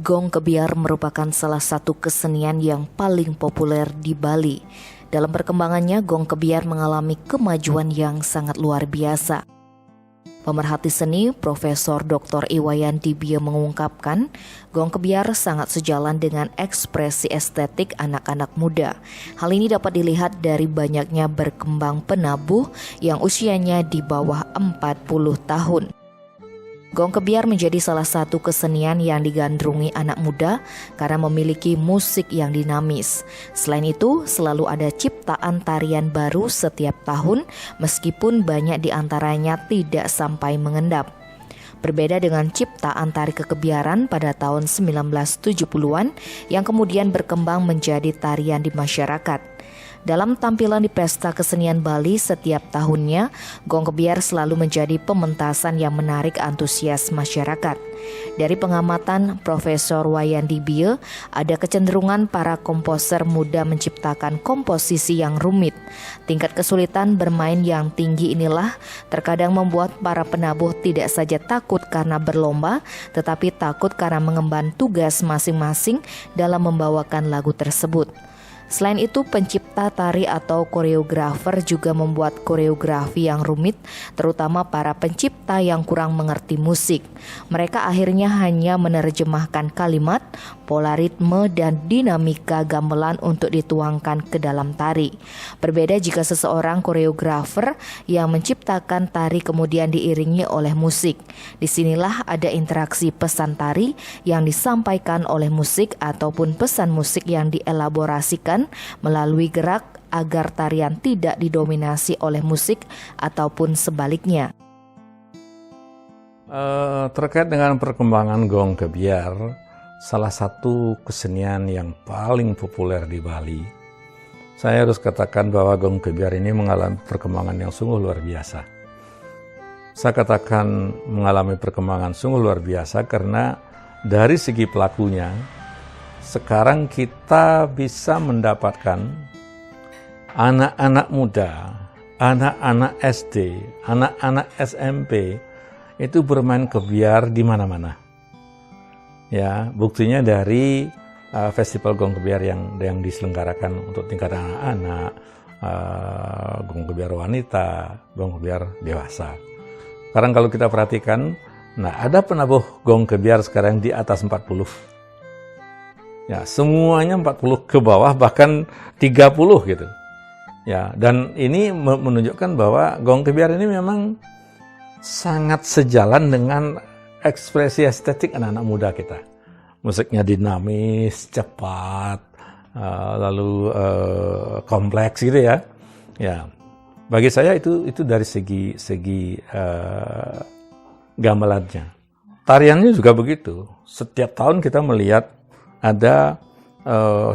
Gong Kebiar merupakan salah satu kesenian yang paling populer di Bali. Dalam perkembangannya, Gong Kebiar mengalami kemajuan yang sangat luar biasa. Pemerhati seni Profesor Dr. Iwayan Dibia mengungkapkan, Gong Kebiar sangat sejalan dengan ekspresi estetik anak-anak muda. Hal ini dapat dilihat dari banyaknya berkembang penabuh yang usianya di bawah 40 tahun. Gong Kebiar menjadi salah satu kesenian yang digandrungi anak muda karena memiliki musik yang dinamis. Selain itu, selalu ada ciptaan tarian baru setiap tahun meskipun banyak di antaranya tidak sampai mengendap. Berbeda dengan ciptaan tari kekebiaran pada tahun 1970-an yang kemudian berkembang menjadi tarian di masyarakat. Dalam tampilan di Pesta Kesenian Bali setiap tahunnya, Gong Kebiar selalu menjadi pementasan yang menarik antusias masyarakat. Dari pengamatan Profesor Wayan Dibia, ada kecenderungan para komposer muda menciptakan komposisi yang rumit. Tingkat kesulitan bermain yang tinggi inilah terkadang membuat para penabuh tidak saja takut karena berlomba, tetapi takut karena mengemban tugas masing-masing dalam membawakan lagu tersebut. Selain itu, pencipta tari atau koreografer juga membuat koreografi yang rumit, terutama para pencipta yang kurang mengerti musik. Mereka akhirnya hanya menerjemahkan kalimat, pola ritme, dan dinamika gamelan untuk dituangkan ke dalam tari. Berbeda jika seseorang koreografer yang menciptakan tari kemudian diiringi oleh musik. Disinilah ada interaksi pesan tari yang disampaikan oleh musik ataupun pesan musik yang dielaborasikan melalui gerak agar tarian tidak didominasi oleh musik ataupun sebaliknya. Terkait dengan perkembangan Gong Kebiar, salah satu kesenian yang paling populer di Bali, saya harus katakan bahwa Gong Kebiar ini mengalami perkembangan yang sungguh luar biasa. Saya katakan mengalami perkembangan sungguh luar biasa karena dari segi pelakunya, sekarang kita bisa mendapatkan anak-anak muda, anak-anak SD, anak-anak SMP itu bermain kebiar di mana-mana. Ya, buktinya dari festival Gong Kebiar yang diselenggarakan untuk tingkat anak-anak, Gong Kebiar wanita, Gong Kebiar dewasa. Sekarang kalau kita perhatikan, ada penabuh Gong Kebiar sekarang di atas 40. Ya, semuanya 40 ke bawah, bahkan 30 gitu. Ya, dan ini menunjukkan bahwa Gong Kebiar ini memang sangat sejalan dengan ekspresi estetik anak-anak muda kita. Musiknya dinamis, cepat, lalu kompleks gitu ya. Ya, bagi saya itu dari segi gamelannya. Tariannya juga begitu. Setiap tahun kita melihat ada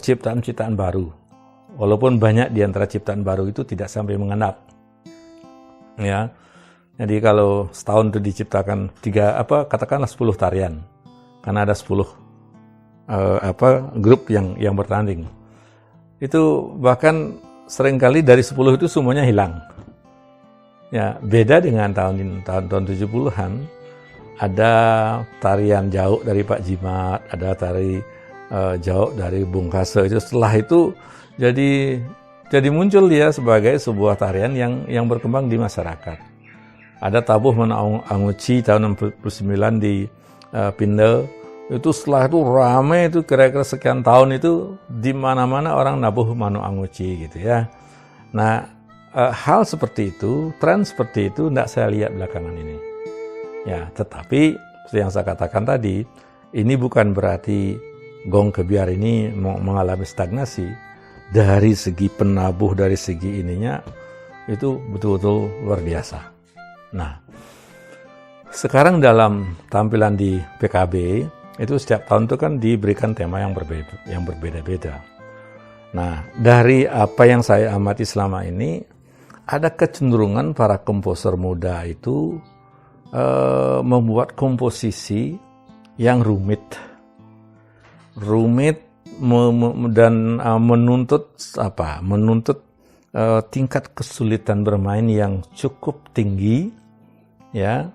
ciptaan-ciptaan baru, walaupun banyak di antara ciptaan baru itu tidak sampai mengendap. Ya, jadi kalau setahun itu diciptakan katakanlah 10 tarian, karena ada 10 grup yang bertanding. Itu bahkan seringkali dari 10 itu semuanya hilang. Ya, beda dengan tahun 70-an, ada tarian Jauk dari Pak Jimat, ada tari Jauk dari Bung Kase. Itu setelah itu jadi muncul dia sebagai sebuah tarian yang berkembang di masyarakat. Ada tabuh Mano Anguci tahun 69 di Pindel. Itu setelah itu ramai, itu kira-kira sekian tahun itu di mana-mana orang nabuh Mano Anguci gitu ya. Nah, hal seperti itu, tren seperti itu tidak saya lihat belakangan ini. Ya, tetapi seperti yang saya katakan tadi, ini bukan berarti Gong Kebiar ini mengalami stagnasi. Dari segi penabuh, dari segi ininya, itu betul-betul luar biasa. Nah, sekarang dalam tampilan di PKB, itu setiap tahun itu kan diberikan tema yang berbeda-beda. Nah, dari apa yang saya amati selama ini, ada kecenderungan para komposer muda itu membuat komposisi yang rumit dan menuntut tingkat kesulitan bermain yang cukup tinggi, ya,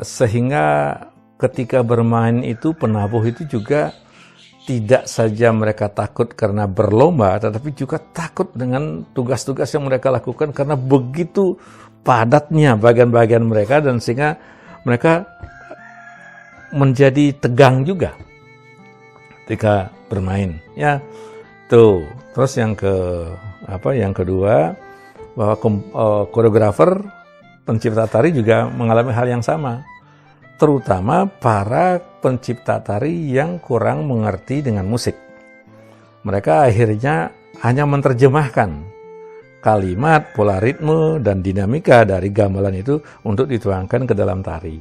sehingga ketika bermain itu penabuh itu juga tidak saja mereka takut karena berlomba, tetapi juga takut dengan tugas-tugas yang mereka lakukan karena begitu padatnya bagian-bagian mereka, dan sehingga mereka menjadi tegang juga ketika bermain. Ya, tuh. Terus yang kedua, bahwa koreografer, pencipta tari juga mengalami hal yang sama, terutama para pencipta tari yang kurang mengerti dengan musik. Mereka akhirnya hanya menerjemahkan kalimat, pola ritme, dan dinamika dari gamelan itu untuk dituangkan ke dalam tari.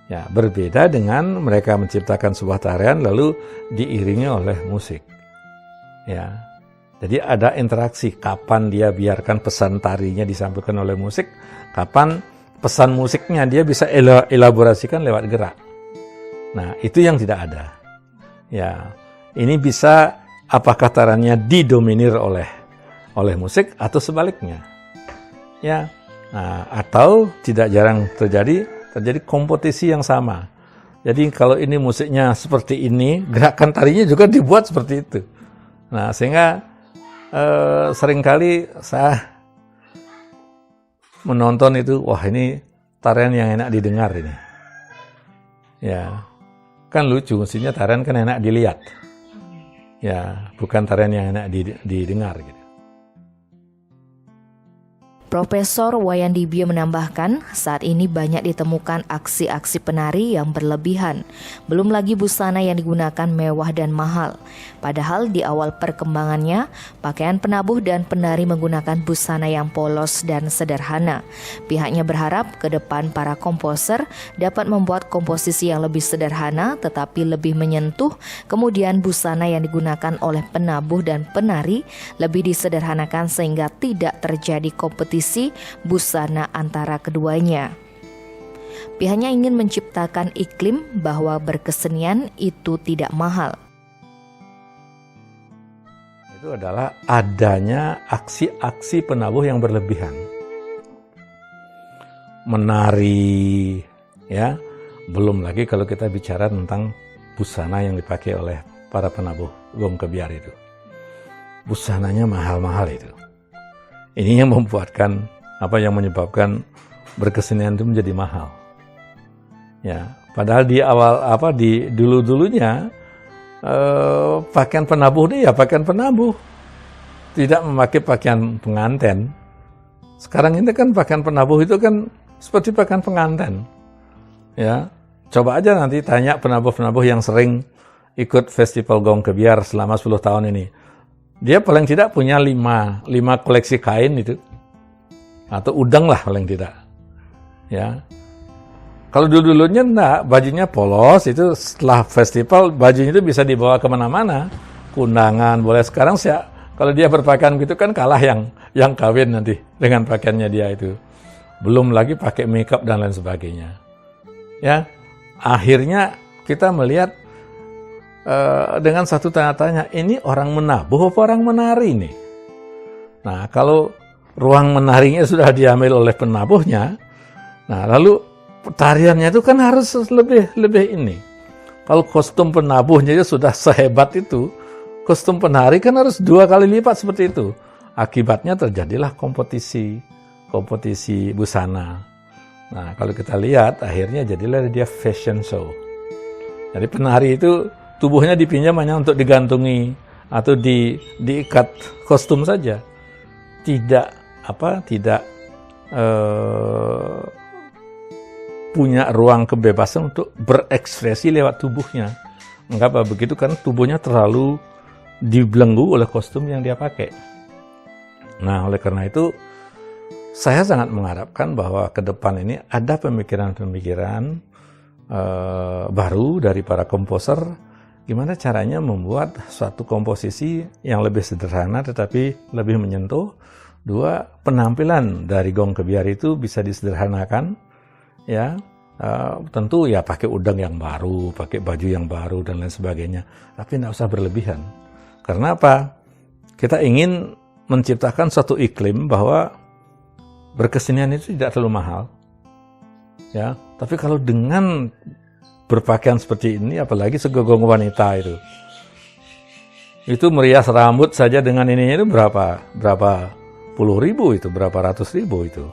Ya, berbeda dengan mereka menciptakan sebuah tarian lalu diiringi oleh musik. Ya, jadi ada interaksi, kapan dia biarkan pesan tarinya disampaikan oleh musik, kapan pesan musiknya dia bisa elaborasikan lewat gerak. Nah, itu yang tidak ada. Ya, ini bisa apakah tariannya didominir oleh musik atau sebaliknya. Ya, nah, atau tidak jarang terjadi kompetisi yang sama. Jadi kalau ini musiknya seperti ini, gerakan tarinya juga dibuat seperti itu. Nah, sehingga seringkali saya menonton itu, wah ini tarian yang enak didengar ini. Ya, kan lucu, mestinya tarian kan enak dilihat. Ya, bukan tarian yang enak didengar gitu. Profesor Wayan Dibio menambahkan, saat ini banyak ditemukan aksi-aksi penari yang berlebihan. Belum lagi busana yang digunakan mewah dan mahal. Padahal di awal perkembangannya, pakaian penabuh dan penari menggunakan busana yang polos dan sederhana. Pihaknya berharap ke depan para komposer dapat membuat komposisi yang lebih sederhana tetapi lebih menyentuh. Kemudian busana yang digunakan oleh penabuh dan penari lebih disederhanakan sehingga tidak terjadi kompetisi busana antara keduanya. Pihaknya ingin menciptakan iklim bahwa berkesenian itu tidak mahal. Itu adalah adanya aksi-aksi penabuh yang berlebihan. Menari, ya, belum lagi kalau kita bicara tentang busana yang dipakai oleh para penabuh gong kebiar itu. Busananya mahal-mahal itu. Ini yang menyebabkan berkesenian itu menjadi mahal. Ya, padahal di awal dulu-dulunya pakaian penabuh ini ya pakaian penabuh, tidak memakai pakaian pengantin. Sekarang ini kan pakaian penabuh itu kan seperti pakaian pengantin. Ya, coba aja nanti tanya penabuh-penabuh yang sering ikut festival gong kebiar selama 10 tahun ini. Dia paling tidak punya 5 koleksi kain itu. Atau udang lah paling tidak. Ya. Kalau dulu-dulunya enggak, bajunya polos, itu setelah festival bajunya itu bisa dibawa kemana-mana. Kundangan, boleh. Sekarang kalau dia berpakaian gitu kan kalah yang kawin nanti dengan pakaiannya dia itu. Belum lagi pakai makeup dan lain sebagainya. Ya. Akhirnya kita melihat dengan satu tanya-tanya, ini orang menabuh apa orang menari nih? Nah, kalau ruang menarinya sudah diambil oleh penabuhnya, nah lalu tariannya itu kan harus lebih ini. Kalau kostum penabuhnya sudah sehebat itu, kostum penari kan harus 2 kali lipat seperti itu. Akibatnya terjadilah kompetisi busana. Nah, kalau kita lihat, akhirnya jadilah dia fashion show. Jadi penari itu tubuhnya dipinjam hanya untuk digantungi atau diikat kostum saja, tidak punya ruang kebebasan untuk berekspresi lewat tubuhnya. Mengapa begitu? Karena tubuhnya terlalu dibelenggu oleh kostum yang dia pakai. Nah, oleh karena itu saya sangat mengharapkan bahwa ke depan ini ada pemikiran-pemikiran baru dari para komposer. Gimana caranya membuat suatu komposisi yang lebih sederhana tetapi lebih menyentuh. 2, penampilan dari gong kebiar itu bisa disederhanakan. Ya, tentu ya pakai udang yang baru, pakai baju yang baru dan lain sebagainya. Tapi tidak usah berlebihan. Karena apa? Kita ingin menciptakan suatu iklim bahwa berkesenian itu tidak terlalu mahal. Ya, tapi kalau dengan berpakaian seperti ini, apalagi segogong wanita itu merias rambut saja dengan ininya itu berapa puluh ribu itu, berapa ratus ribu itu,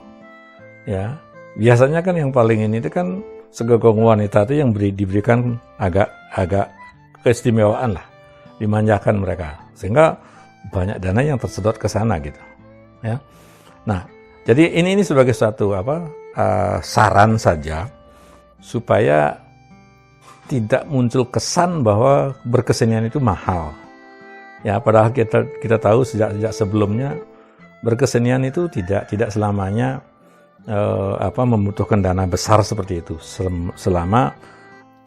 ya. Biasanya kan yang paling ini itu kan segogong wanita itu yang diberikan agak keistimewaan lah, dimanjakan mereka, sehingga banyak dana yang tersedot ke sana gitu, ya. Nah, jadi ini sebagai suatu saran saja supaya tidak muncul kesan bahwa berkesenian itu mahal. Ya, padahal kita tahu sejak sebelumnya berkesenian itu tidak selamanya membutuhkan dana besar seperti itu. Selama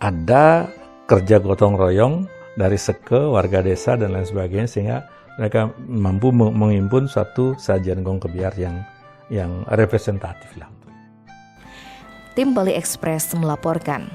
ada kerja gotong royong dari seke, warga desa dan lain sebagainya, sehingga mereka mampu menghimpun suatu sajian gong kebiar yang representatif lah. Tim Bali Express melaporkan.